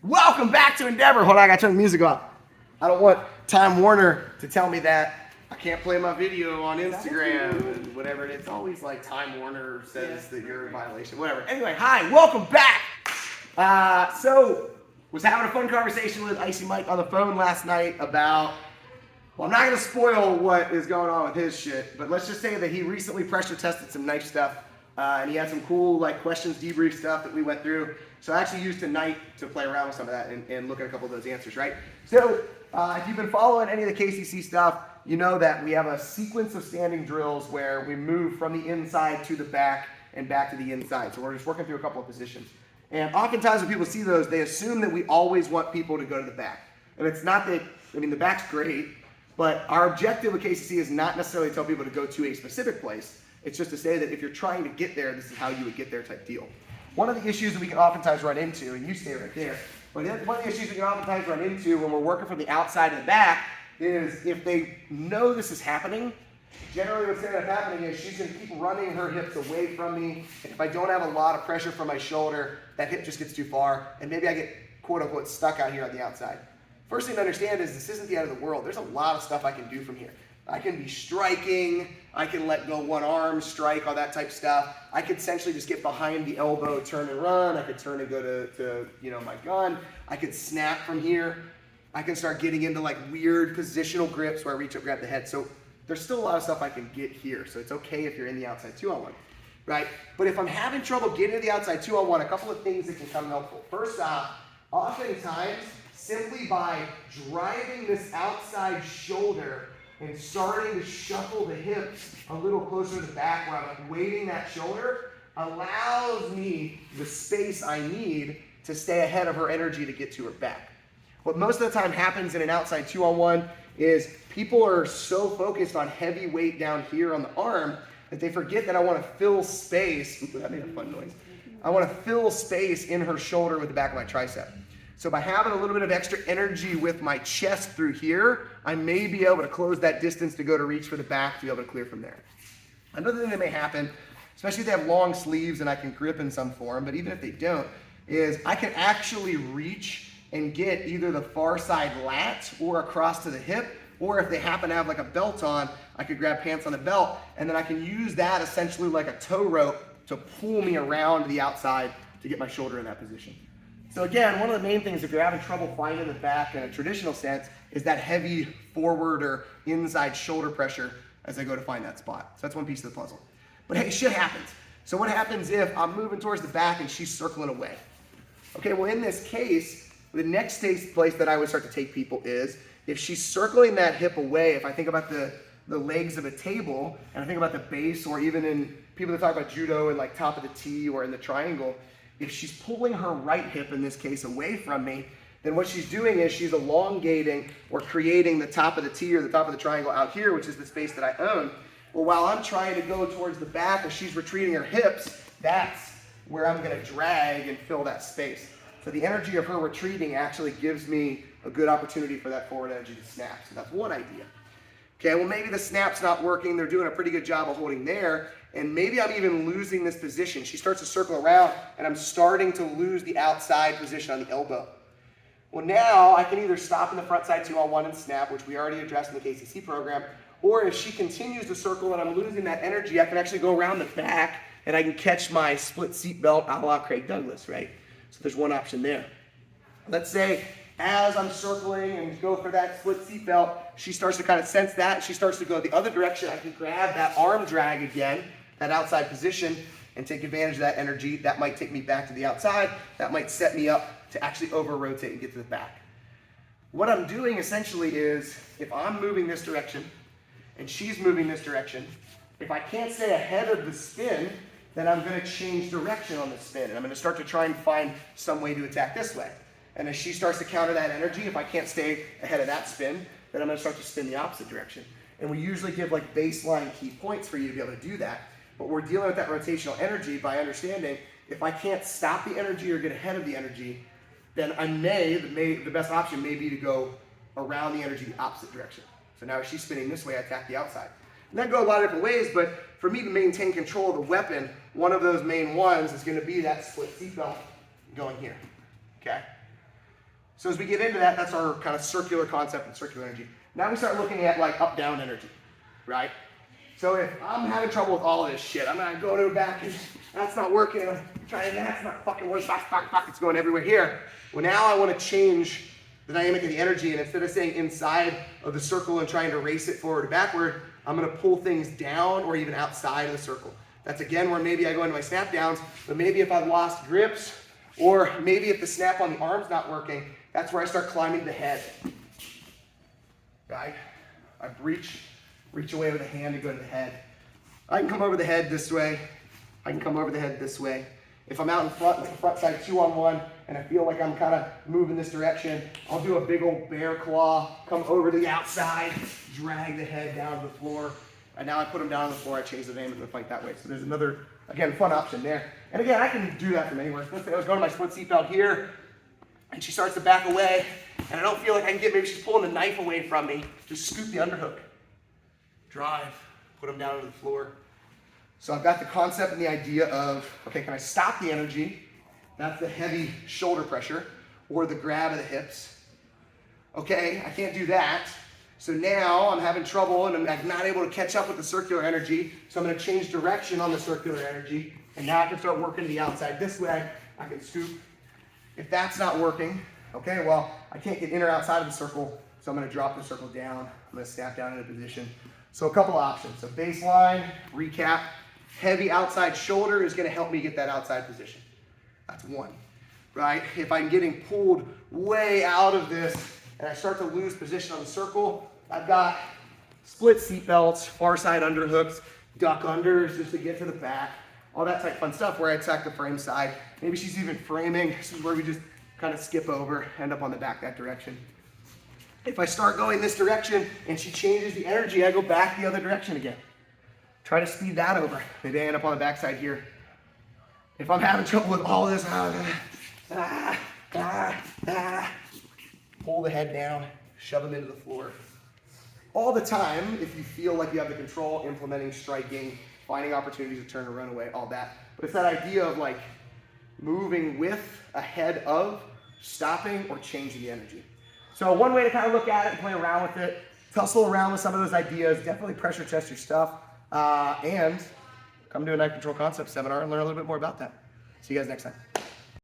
Welcome back to Endeavor. Hold on, I gotta turn the music off. I don't want Time Warner to tell me that I can't play my video on Instagram and whatever. It's always like Time Warner says that you're in violation, whatever. Anyway, hi, welcome back. Was having a fun conversation with IcyMike on the phone last night about, well, I'm not gonna spoil what is going on with his shit, but let's just say that he recently pressure tested some knife stuff, and he had some cool like questions, debrief stuff that we went through. So I actually used tonight to play around with some of that and look at a couple of those answers, right? So if you've been following any of the KCC stuff, you know that we have a sequence of standing drills where we move from the inside to the back and back to the inside. So we're just working through a couple of positions. And oftentimes when people see those, they assume that we always want people to go to the back. And it's not that, I mean, the back's great, but our objective with KCC is not necessarily to tell people to go to a specific place. It's just to say that if you're trying to get there, this is how you would get there type deal. One of the issues that we can oftentimes run into, and you stay right there, but one of the issues we can oftentimes run into when we're working from the outside to the back is if they know this is happening, generally what's going to end up happening is she's going to keep running her hips away from me. And if I don't have a lot of pressure from my shoulder, that hip just gets too far, and maybe I get quote unquote stuck out here on the outside. First thing to understand is this isn't the end of the world. There's a lot of stuff I can do from here. I can be striking, I can let go one arm, strike, all that type of stuff. I could essentially just get behind the elbow, turn and run. I could turn and go to my gun. I could snap from here. I can start getting into like weird positional grips where I reach up, grab the head. So there's still a lot of stuff I can get here. So it's okay if you're in the outside 2-on-1, right? But if I'm having trouble getting to the outside 2-on-1, a couple of things that can come helpful. First off, oftentimes, simply by driving this outside shoulder and starting to shuffle the hips a little closer to the back where I'm like weighting that shoulder allows me the space I need to stay ahead of her energy to get to her back. What most of the time happens in an outside 2-on-1 is people are so focused on heavy weight down here on the arm that they forget that I want to fill space. Ooh, that made a fun noise. I want to fill space in her shoulder with the back of my tricep. So by having a little bit of extra energy with my chest through here, I may be able to close that distance to go to reach for the back to be able to clear from there. Another thing that may happen, especially if they have long sleeves and I can grip in some form, but even if they don't, is I can actually reach and get either the far side lat or across to the hip, or if they happen to have like a belt on, I could grab pants on the belt, and then I can use that essentially like a tow rope to pull me around to the outside to get my shoulder in that position. So again, one of the main things if you're having trouble finding the back in a traditional sense is that heavy forward or inside shoulder pressure as I go to find that spot. So that's one piece of the puzzle. But hey, shit happens. So what happens if I'm moving towards the back and she's circling away? Okay, well in this case, the next place that I would start to take people is if she's circling that hip away, if I think about the legs of a table and I think about the base, or even in people that talk about judo and like top of the T or in the triangle, if she's pulling her right hip, in this case, away from me, then what she's doing is she's elongating or creating the top of the T or the top of the triangle out here, which is the space that I own. Well, while I'm trying to go towards the back or she's retreating her hips, that's where I'm gonna drag and fill that space. So the energy of her retreating actually gives me a good opportunity for that forward energy to snap. So that's one idea. Okay, well maybe the snap's not working, they're doing a pretty good job of holding there, and maybe I'm even losing this position. She starts to circle around, and I'm starting to lose the outside position on the elbow. Well now, I can either stop in the front side 2-on-1 and snap, which we already addressed in the KCC program, or if she continues to circle and I'm losing that energy, I can actually go around the back, and I can catch my split seat belt a la Craig Douglas, right? So there's one option there. Let's say, as I'm circling and go for that split seat belt, she starts to kind of sense that. She starts to go the other direction. I can grab that arm drag again, that outside position, and take advantage of that energy. That might take me back to the outside. That might set me up to actually over-rotate and get to the back. What I'm doing essentially is, if I'm moving this direction and she's moving this direction, if I can't stay ahead of the spin, then I'm going to change direction on the spin. And I'm going to start to try and find some way to attack this way. And as she starts to counter that energy, if I can't stay ahead of that spin, then I'm going to start to spin the opposite direction. And we usually give like baseline key points for you to be able to do that. But we're dealing with that rotational energy by understanding if I can't stop the energy or get ahead of the energy, then the best option may be to go around the energy the opposite direction. So now if she's spinning this way, I attack the outside. And that can go a lot of different ways, but for me to maintain control of the weapon, one of those main ones is going to be that split seatbelt going here, okay? So as we get into that, that's our kind of circular concept and circular energy. Now we start looking at like up-down energy, right? So if I'm having trouble with all of this shit, I'm gonna go to the back and that's not working. I'm trying, that's not fucking working. Fuck, it's going everywhere here. Well, now I want to change the dynamic of the energy, and instead of staying inside of the circle and trying to race it forward or backward, I'm gonna pull things down or even outside of the circle. That's again where maybe I go into my snap downs, but maybe if I've lost grips, or maybe if the snap on the arm's not working, that's where I start climbing the head. Right? I reach away with the hand to go to the head. I can come over the head this way. I can come over the head this way. If I'm out in front, with the front side 2-on-1, and I feel like I'm kind of moving this direction, I'll do a big old bear claw, come over to the outside, drag the head down to the floor. And now I put them down on the floor, I change the name of the fight that way. So there's another, again, fun option there. And again, I can do that from anywhere. Let's say I was going to my split seatbelt here, and she starts to back away, and I don't feel like I can get, maybe she's pulling the knife away from me. Just scoop the underhook. Drive, put them down to the floor. So I've got the concept and the idea of, okay, can I stop the energy? That's the heavy shoulder pressure, or the grab of the hips. Okay, I can't do that. So now I'm having trouble and I'm not able to catch up with the circular energy. So I'm gonna change direction on the circular energy. And now I can start working to the outside this way. I can scoop. If that's not working, okay, well, I can't get in or outside of the circle. So I'm gonna drop the circle down. I'm gonna snap down into position. So a couple options. So baseline, recap, heavy outside shoulder is gonna help me get that outside position. That's one, right? If I'm getting pulled way out of this and I start to lose position on the circle, I've got split seat belts, far side underhooks, duck unders just to get to the back, all that type of fun stuff where I attack the frame side. Maybe she's even framing. This is where we just kind of skip over, end up on the back that direction. If I start going this direction and she changes the energy, I go back the other direction again. Try to speed that over. Maybe I end up on the backside here. If I'm having trouble with all this, pull the head down, shove them into the floor. All the time, if you feel like you have the control, implementing, striking, finding opportunities to turn and run away, all that. But it's that idea of like moving with, ahead of, stopping, or changing the energy. So one way to kind of look at it and play around with it, tussle around with some of those ideas, definitely pressure test your stuff, and come to a Knife Control Concepts seminar and learn a little bit more about that. See you guys next time.